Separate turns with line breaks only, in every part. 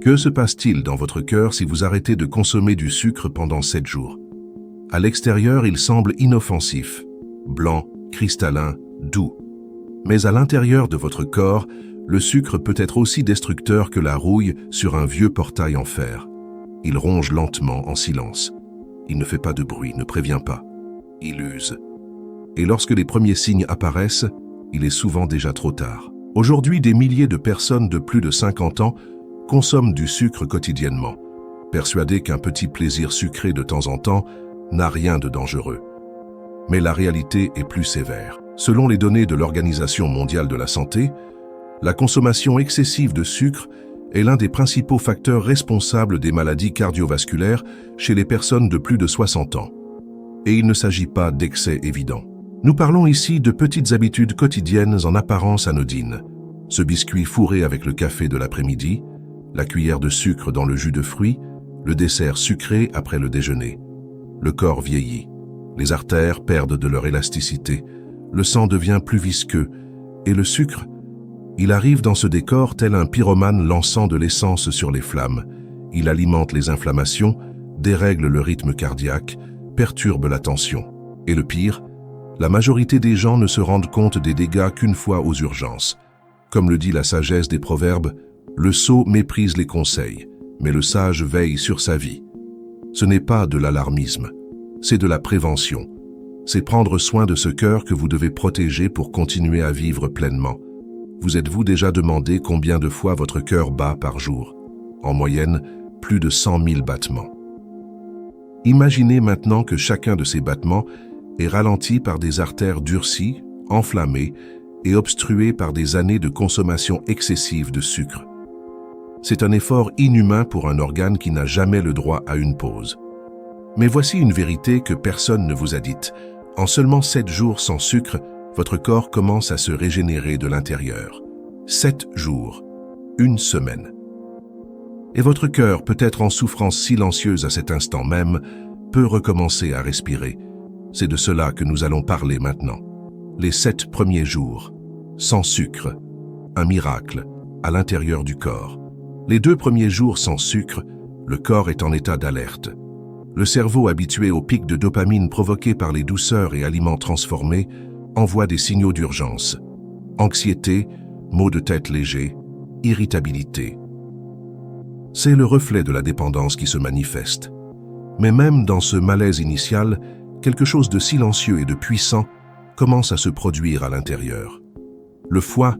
Que se passe-t-il dans votre cœur si vous arrêtez de consommer du sucre pendant 7 jours? À l'extérieur, il semble inoffensif, blanc, cristallin, doux. Mais à l'intérieur de votre corps, le sucre peut être aussi destructeur que la rouille sur un vieux portail en fer. Il ronge lentement, en silence. Il ne fait pas de bruit, ne prévient pas. Il use. Et lorsque les premiers signes apparaissent, il est souvent déjà trop tard. Aujourd'hui, des milliers de personnes de plus de 50 ans consomment du sucre quotidiennement, persuadés qu'un petit plaisir sucré de temps en temps n'a rien de dangereux. Mais la réalité est plus sévère. Selon les données de l'Organisation mondiale de la santé, la consommation excessive de sucre est l'un des principaux facteurs responsables des maladies cardiovasculaires chez les personnes de plus de 60 ans. Et il ne s'agit pas d'excès évidents. Nous parlons ici de petites habitudes quotidiennes en apparence anodines. Ce biscuit fourré avec le café de l'après-midi, la cuillère de sucre dans le jus de fruits, le dessert sucré après le déjeuner. Le corps vieillit, les artères perdent de leur élasticité, le sang devient plus visqueux, et le sucre, il arrive dans ce décor tel un pyromane lançant de l'essence sur les flammes. Il alimente les inflammations, dérègle le rythme cardiaque, perturbe la tension. Et le pire, la majorité des gens ne se rendent compte des dégâts qu'une fois aux urgences. Comme le dit la sagesse des proverbes, le sot méprise les conseils, mais le sage veille sur sa vie. Ce n'est pas de l'alarmisme, c'est de la prévention. C'est prendre soin de ce cœur que vous devez protéger pour continuer à vivre pleinement. Vous êtes-vous déjà demandé combien de fois votre cœur bat par jour? En moyenne, plus de 100 000 battements. Imaginez maintenant que chacun de ces battements est ralenti par des artères durcies, enflammées et obstruées par des années de consommation excessive de sucre. C'est un effort inhumain pour un organe qui n'a jamais le droit à une pause. Mais voici une vérité que personne ne vous a dite. En seulement 7 jours sans sucre, votre corps commence à se régénérer de l'intérieur. 7 jours, 1 semaine. Et votre cœur, peut-être en souffrance silencieuse à cet instant même, peut recommencer à respirer. C'est de cela que nous allons parler maintenant. Les 7 premiers jours, sans sucre, un miracle à l'intérieur du corps. Les 2 premiers jours sans sucre, le corps est en état d'alerte. Le cerveau, habitué aux pics de dopamine provoqués par les douceurs et aliments transformés, envoie des signaux d'urgence. Anxiété, maux de tête légers, irritabilité. C'est le reflet de la dépendance qui se manifeste. Mais même dans ce malaise initial, quelque chose de silencieux et de puissant commence à se produire à l'intérieur. Le foie,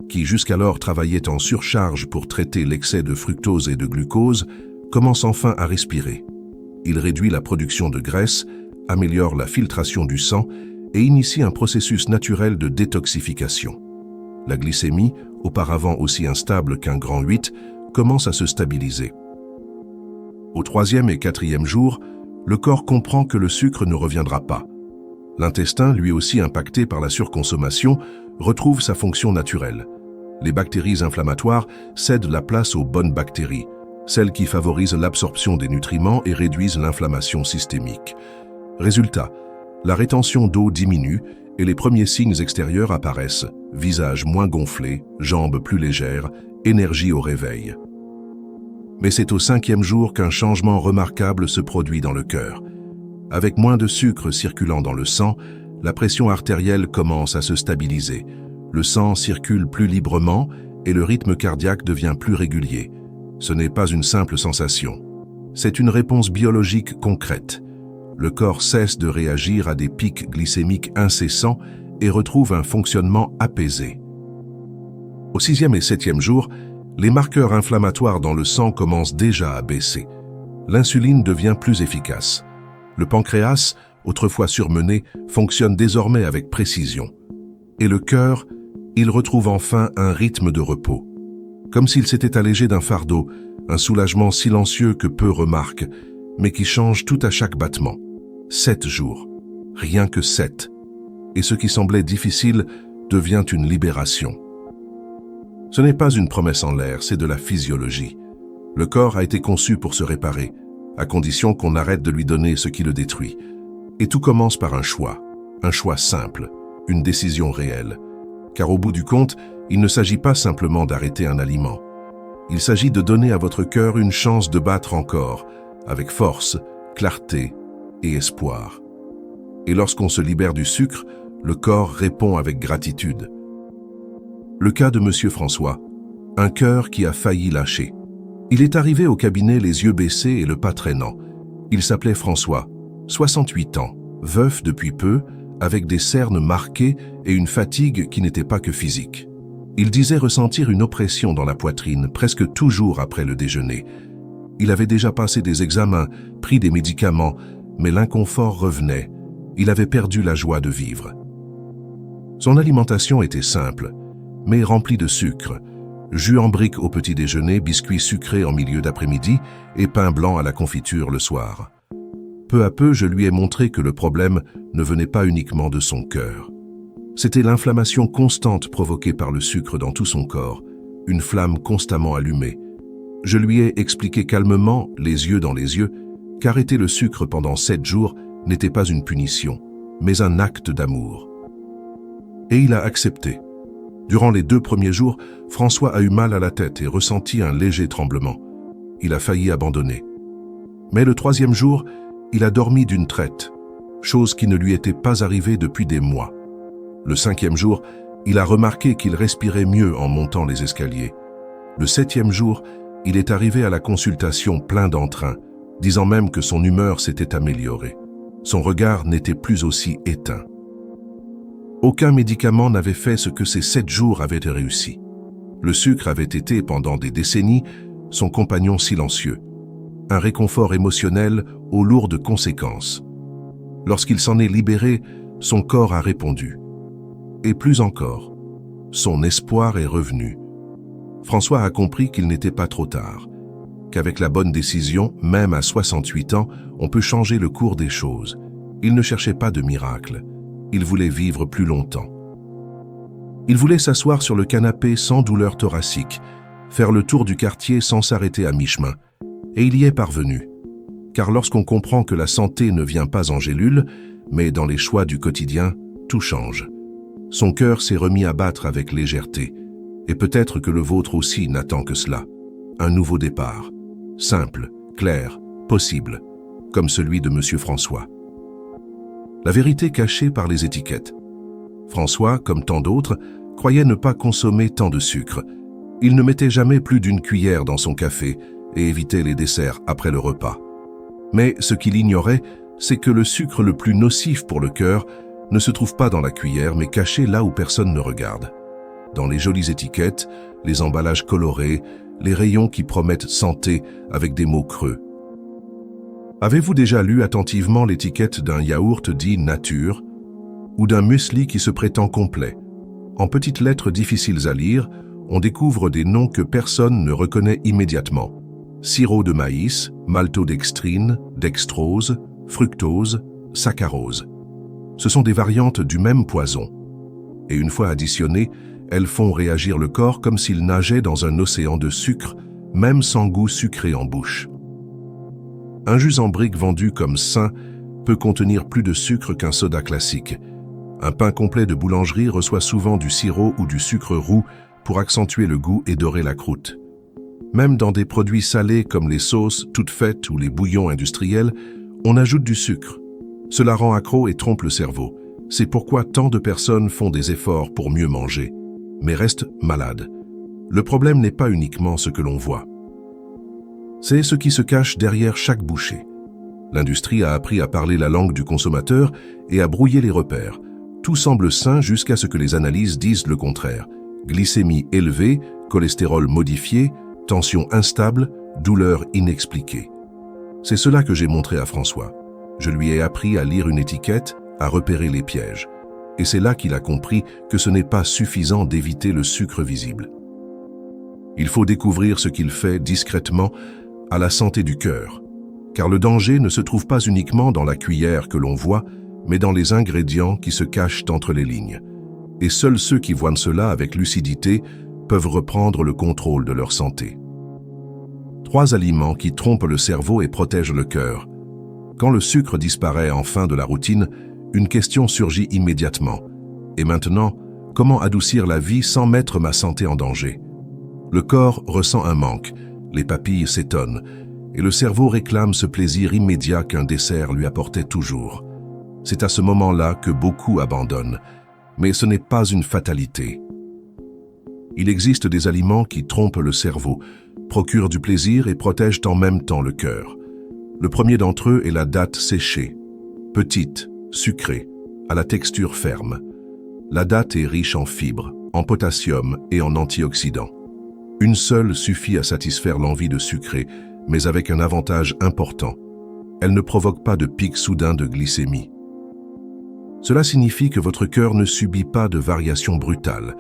qui jusqu'alors travaillait en surcharge pour traiter l'excès de fructose et de glucose, commence enfin à respirer. Il réduit la production de graisse, améliore la filtration du sang et initie un processus naturel de détoxification. La glycémie, auparavant aussi instable qu'un grand 8, commence à se stabiliser. Au 3e et 4e jour, le corps comprend que le sucre ne reviendra pas. L'intestin, lui aussi impacté par la surconsommation, retrouve sa fonction naturelle. Les bactéries inflammatoires cèdent la place aux bonnes bactéries, celles qui favorisent l'absorption des nutriments et réduisent l'inflammation systémique. Résultat, la rétention d'eau diminue et les premiers signes extérieurs apparaissent, visage moins gonflé, jambes plus légères, énergie au réveil. Mais c'est au 5e jour qu'un changement remarquable se produit dans le cœur. Avec moins de sucre circulant dans le sang, la pression artérielle commence à se stabiliser. Le sang circule plus librement et le rythme cardiaque devient plus régulier. Ce n'est pas une simple sensation. C'est une réponse biologique concrète. Le corps cesse de réagir à des pics glycémiques incessants et retrouve un fonctionnement apaisé. Au 6e et 7e jour, les marqueurs inflammatoires dans le sang commencent déjà à baisser. L'insuline devient plus efficace. Le pancréas, autrefois surmené, fonctionne désormais avec précision. Et le cœur, il retrouve enfin un rythme de repos. Comme s'il s'était allégé d'un fardeau, un soulagement silencieux que peu remarquent, mais qui change tout à chaque battement. 7 jours, rien que 7. Et ce qui semblait difficile devient une libération. Ce n'est pas une promesse en l'air, c'est de la physiologie. Le corps a été conçu pour se réparer, à condition qu'on arrête de lui donner ce qui le détruit. Et tout commence par un choix simple, une décision réelle. Car au bout du compte, il ne s'agit pas simplement d'arrêter un aliment. Il s'agit de donner à votre cœur une chance de battre encore, avec force, clarté et espoir. Et lorsqu'on se libère du sucre, le corps répond avec gratitude. Le cas de Monsieur François, un cœur qui a failli lâcher. Il est arrivé au cabinet les yeux baissés et le pas traînant. Il s'appelait François, 68 ans, veuf depuis peu, avec des cernes marquées et une fatigue qui n'était pas que physique. Il disait ressentir une oppression dans la poitrine, presque toujours après le déjeuner. Il avait déjà passé des examens, pris des médicaments, mais l'inconfort revenait. Il avait perdu la joie de vivre. Son alimentation était simple, mais remplie de sucre. Jus en brique au petit déjeuner, biscuits sucrés en milieu d'après-midi et pain blanc à la confiture le soir. Peu à peu, je lui ai montré que le problème ne venait pas uniquement de son cœur. C'était l'inflammation constante provoquée par le sucre dans tout son corps, une flamme constamment allumée. Je lui ai expliqué calmement, les yeux dans les yeux, qu'arrêter le sucre pendant 7 jours n'était pas une punition, mais un acte d'amour. Et il a accepté. Durant les 2 premiers jours, François a eu mal à la tête et ressenti un léger tremblement. Il a failli abandonner. Mais le 3e jour, il a dormi d'une traite, chose qui ne lui était pas arrivée depuis des mois. Le 5e jour, il a remarqué qu'il respirait mieux en montant les escaliers. Le 7e jour, il est arrivé à la consultation plein d'entrain, disant même que son humeur s'était améliorée. Son regard n'était plus aussi éteint. Aucun médicament n'avait fait ce que ces 7 jours avaient réussi. Le sucre avait été, pendant des décennies, son compagnon silencieux. Un réconfort émotionnel aux lourdes conséquences. Lorsqu'il s'en est libéré, son corps a répondu. Et plus encore, son espoir est revenu. François a compris qu'il n'était pas trop tard, qu'avec la bonne décision, même à 68 ans, on peut changer le cours des choses. Il ne cherchait pas de miracle. Il voulait vivre plus longtemps. Il voulait s'asseoir sur le canapé sans douleur thoracique, faire le tour du quartier sans s'arrêter à mi-chemin. Et il y est parvenu. Car lorsqu'on comprend que la santé ne vient pas en gélule, mais dans les choix du quotidien, tout change. Son cœur s'est remis à battre avec légèreté. Et peut-être que le vôtre aussi n'attend que cela. Un nouveau départ. Simple, clair, possible. Comme celui de Monsieur François. La vérité cachée par les étiquettes. François, comme tant d'autres, croyait ne pas consommer tant de sucre. Il ne mettait jamais plus d'1 cuillère dans son café et évitait les desserts après le repas. Mais ce qu'il ignorait, c'est que le sucre le plus nocif pour le cœur ne se trouve pas dans la cuillère, mais caché là où personne ne regarde. Dans les jolies étiquettes, les emballages colorés, les rayons qui promettent santé avec des mots creux. Avez-vous déjà lu attentivement l'étiquette d'un yaourt dit nature ou d'un muesli qui se prétend complet? En petites lettres difficiles à lire, on découvre des noms que personne ne reconnaît immédiatement. Sirop de maïs, maltodextrine, dextrose, fructose, saccharose. Ce sont des variantes du même poison. Et une fois additionnées, elles font réagir le corps comme s'il nageait dans un océan de sucre, même sans goût sucré en bouche. Un jus en brique vendu comme sain peut contenir plus de sucre qu'un soda classique. Un pain complet de boulangerie reçoit souvent du sirop ou du sucre roux pour accentuer le goût et dorer la croûte. Même dans des produits salés comme les sauces toutes faites ou les bouillons industriels, on ajoute du sucre. Cela rend accro et trompe le cerveau. C'est pourquoi tant de personnes font des efforts pour mieux manger, mais restent malades. Le problème n'est pas uniquement ce que l'on voit. C'est ce qui se cache derrière chaque bouchée. L'industrie a appris à parler la langue du consommateur et à brouiller les repères. Tout semble sain jusqu'à ce que les analyses disent le contraire. Glycémie élevée, cholestérol modifié, tension instable, douleur inexpliquée. C'est cela que j'ai montré à François. Je lui ai appris à lire une étiquette, à repérer les pièges. Et c'est là qu'il a compris que ce n'est pas suffisant d'éviter le sucre visible. Il faut découvrir ce qu'il fait discrètement à la santé du cœur, car le danger ne se trouve pas uniquement dans la cuillère que l'on voit, mais dans les ingrédients qui se cachent entre les lignes. Et seuls ceux qui voient cela avec lucidité peuvent reprendre le contrôle de leur santé. 3 aliments qui trompent le cerveau et protègent le cœur. Quand le sucre disparaît enfin de la routine, une question surgit immédiatement. Et maintenant, comment adoucir la vie sans mettre ma santé en danger? Le corps ressent un manque, les papilles s'étonnent, et le cerveau réclame ce plaisir immédiat qu'un dessert lui apportait toujours. C'est à ce moment-là que beaucoup abandonnent, mais ce n'est pas une fatalité. Il existe des aliments qui trompent le cerveau, procurent du plaisir et protègent en même temps le cœur. Le premier d'entre eux est la date séchée, petite, sucrée, à la texture ferme. La date est riche en fibres, en potassium et en antioxydants. Une seule suffit à satisfaire l'envie de sucrer, mais avec un avantage important. Elle ne provoque pas de pic soudain de glycémie. Cela signifie que votre cœur ne subit pas de variations brutales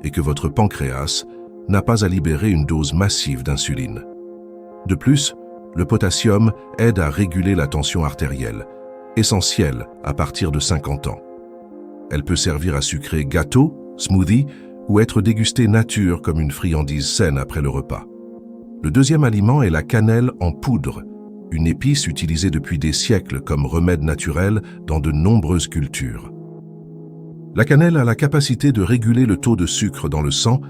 et que votre pancréas n'a pas à libérer une dose massive d'insuline. De plus, le potassium aide à réguler la tension artérielle, essentielle à partir de 50 ans. Elle peut servir à sucrer gâteaux, smoothies ou être dégustée nature comme une friandise saine après le repas. Le deuxième aliment est la cannelle en poudre, une épice utilisée depuis des siècles comme remède naturel dans de nombreuses cultures. La cannelle a la capacité de réguler le taux de sucre dans le sang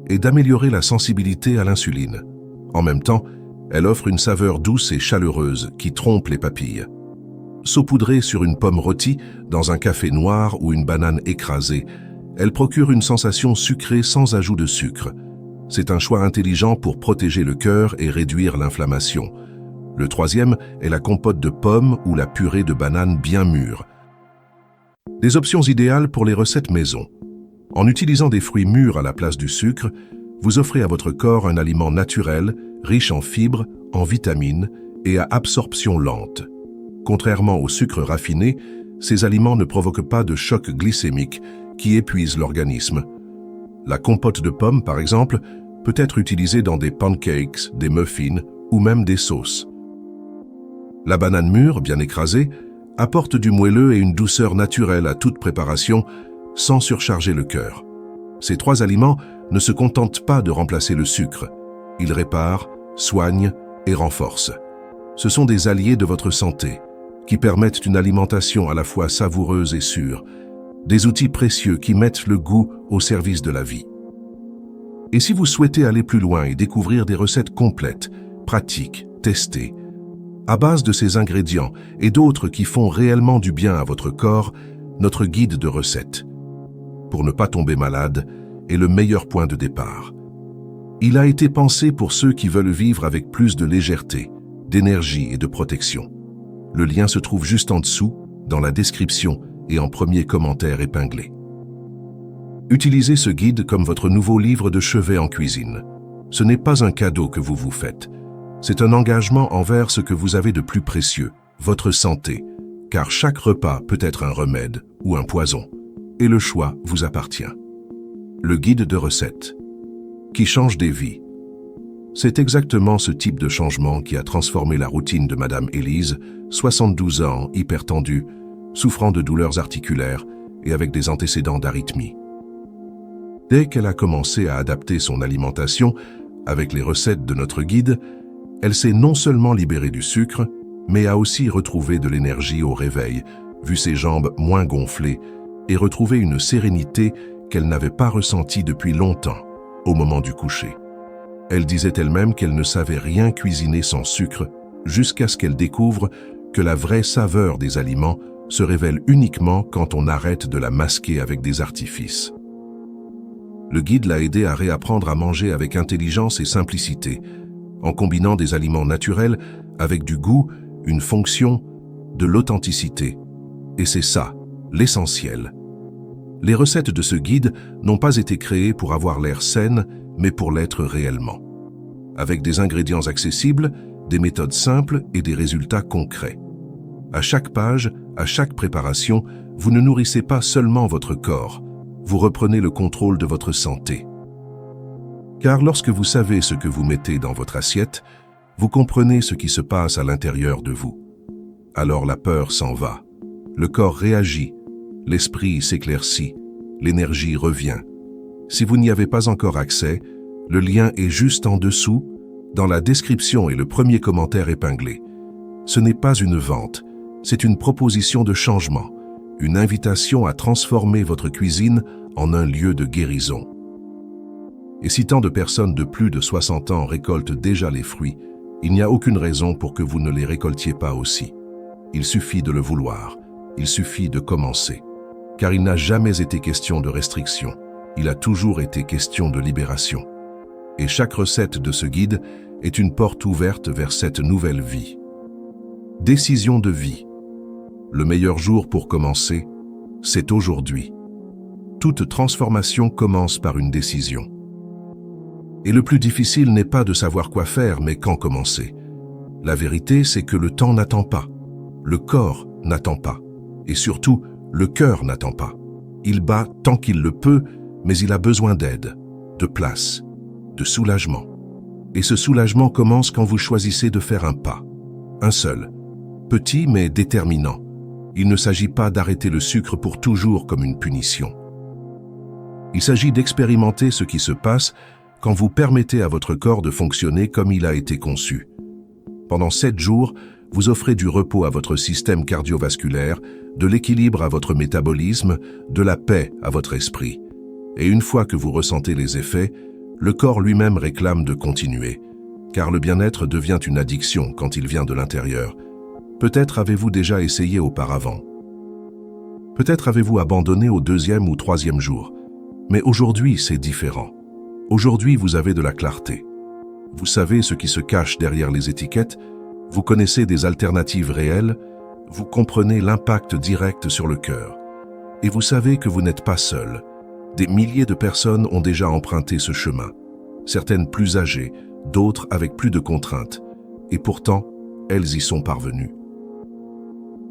et d'améliorer la sensibilité à l'insuline. En même temps, elle offre une saveur douce et chaleureuse qui trompe les papilles. Saupoudrée sur une pomme rôtie, dans un café noir ou une banane écrasée, elle procure une sensation sucrée sans ajout de sucre. C'est un choix intelligent pour protéger le cœur et réduire l'inflammation. Le troisième est la compote de pommes ou la purée de bananes bien mûres. Des options idéales pour les recettes maison. En utilisant des fruits mûrs à la place du sucre, vous offrez à votre corps un aliment naturel, riche en fibres, en vitamines et à absorption lente. Contrairement au sucre raffiné, ces aliments ne provoquent pas de choc glycémique qui épuise l'organisme. La compote de pommes, par exemple, peut être utilisée dans des pancakes, des muffins ou même des sauces. La banane mûre, bien écrasée, apporte du moelleux et une douceur naturelle à toute préparation sans surcharger le cœur. Ces trois aliments ne se contentent pas de remplacer le sucre. Ils réparent, soignent et renforcent. Ce sont des alliés de votre santé qui permettent une alimentation à la fois savoureuse et sûre, des outils précieux qui mettent le goût au service de la vie. Et si vous souhaitez aller plus loin et découvrir des recettes complètes, pratiques, testées, à base de ces ingrédients et d'autres qui font réellement du bien à votre corps, notre guide de recettes, pour ne pas tomber malade, est le meilleur point de départ. Il a été pensé pour ceux qui veulent vivre avec plus de légèreté, d'énergie et de protection. Le lien se trouve juste en dessous, dans la description et en premier commentaire épinglé. Utilisez ce guide comme votre nouveau livre de chevet en cuisine. Ce n'est pas un cadeau que vous vous faites. C'est un engagement envers ce que vous avez de plus précieux, votre santé, car chaque repas peut être un remède ou un poison, et le choix vous appartient. Le guide de recettes, qui change des vies. C'est exactement ce type de changement qui a transformé la routine de Madame Élise, 72 ans, hypertendue, souffrant de douleurs articulaires et avec des antécédents d'arythmie. Dès qu'elle a commencé à adapter son alimentation avec les recettes de notre guide, elle s'est non seulement libérée du sucre, mais a aussi retrouvé de l'énergie au réveil, vu ses jambes moins gonflées et retrouvé une sérénité qu'elle n'avait pas ressentie depuis longtemps, au moment du coucher. Elle disait elle-même qu'elle ne savait rien cuisiner sans sucre, jusqu'à ce qu'elle découvre que la vraie saveur des aliments se révèle uniquement quand on arrête de la masquer avec des artifices. Le guide l'a aidé à réapprendre à manger avec intelligence et simplicité, en combinant des aliments naturels avec du goût, une fonction, de l'authenticité. Et c'est ça, l'essentiel. Les recettes de ce guide n'ont pas été créées pour avoir l'air saines, mais pour l'être réellement. Avec des ingrédients accessibles, des méthodes simples et des résultats concrets. À chaque page, à chaque préparation, vous ne nourrissez pas seulement votre corps, vous reprenez le contrôle de votre santé. Car lorsque vous savez ce que vous mettez dans votre assiette, vous comprenez ce qui se passe à l'intérieur de vous. Alors la peur s'en va, le corps réagit, l'esprit s'éclaircit, l'énergie revient. Si vous n'y avez pas encore accès, le lien est juste en dessous, dans la description et le premier commentaire épinglé. Ce n'est pas une vente, c'est une proposition de changement, une invitation à transformer votre cuisine en un lieu de guérison. Et si tant de personnes de plus de 60 ans récoltent déjà les fruits, il n'y a aucune raison pour que vous ne les récoltiez pas aussi. Il suffit de le vouloir, il suffit de commencer. Car il n'a jamais été question de restriction, il a toujours été question de libération. Et chaque recette de ce guide est une porte ouverte vers cette nouvelle vie. Décision de vie. Le meilleur jour pour commencer, c'est aujourd'hui. Toute transformation commence par une décision. Et le plus difficile n'est pas de savoir quoi faire, mais quand commencer. La vérité, c'est que le temps n'attend pas. Le corps n'attend pas. Et surtout, le cœur n'attend pas. Il bat tant qu'il le peut, mais il a besoin d'aide, de place, de soulagement. Et ce soulagement commence quand vous choisissez de faire un pas. Un seul. Petit mais déterminant. Il ne s'agit pas d'arrêter le sucre pour toujours comme une punition. Il s'agit d'expérimenter ce qui se passe quand vous permettez à votre corps de fonctionner comme il a été conçu. Pendant 7 jours, vous offrez du repos à votre système cardiovasculaire, de l'équilibre à votre métabolisme, de la paix à votre esprit. Et une fois que vous ressentez les effets, le corps lui-même réclame de continuer, car le bien-être devient une addiction quand il vient de l'intérieur. Peut-être avez-vous déjà essayé auparavant. Peut-être avez-vous abandonné au 2e ou 3e jour. Mais aujourd'hui, c'est différent. Aujourd'hui, vous avez de la clarté. Vous savez ce qui se cache derrière les étiquettes, vous connaissez des alternatives réelles, vous comprenez l'impact direct sur le cœur. Et vous savez que vous n'êtes pas seul. Des milliers de personnes ont déjà emprunté ce chemin. Certaines plus âgées, d'autres avec plus de contraintes. Et pourtant, elles y sont parvenues.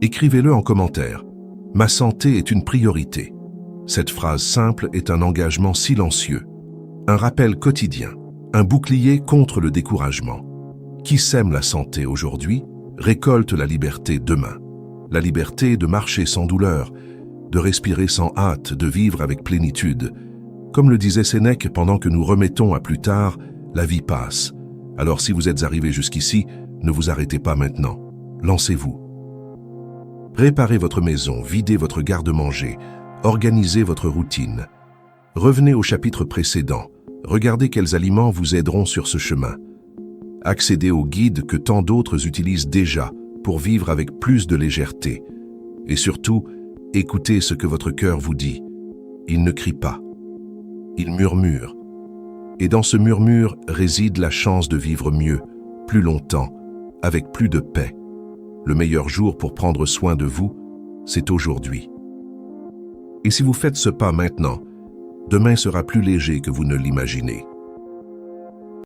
Écrivez-le en commentaire. Ma santé est une priorité. Cette phrase simple est un engagement silencieux. Un rappel quotidien, un bouclier contre le découragement. Qui sème la santé aujourd'hui, récolte la liberté demain. La liberté de marcher sans douleur, de respirer sans hâte, de vivre avec plénitude. Comme le disait Sénèque, pendant que nous remettons à plus tard, la vie passe. Alors si vous êtes arrivé jusqu'ici, ne vous arrêtez pas maintenant. Lancez-vous. Préparez votre maison, videz votre garde-manger, organisez votre routine. Revenez au chapitre précédent. Regardez quels aliments vous aideront sur ce chemin. Accédez au guide que tant d'autres utilisent déjà pour vivre avec plus de légèreté. Et surtout, écoutez ce que votre cœur vous dit. Il ne crie pas. Il murmure. Et dans ce murmure réside la chance de vivre mieux, plus longtemps, avec plus de paix. Le meilleur jour pour prendre soin de vous, c'est aujourd'hui. Et si vous faites ce pas maintenant, demain sera plus léger que vous ne l'imaginez.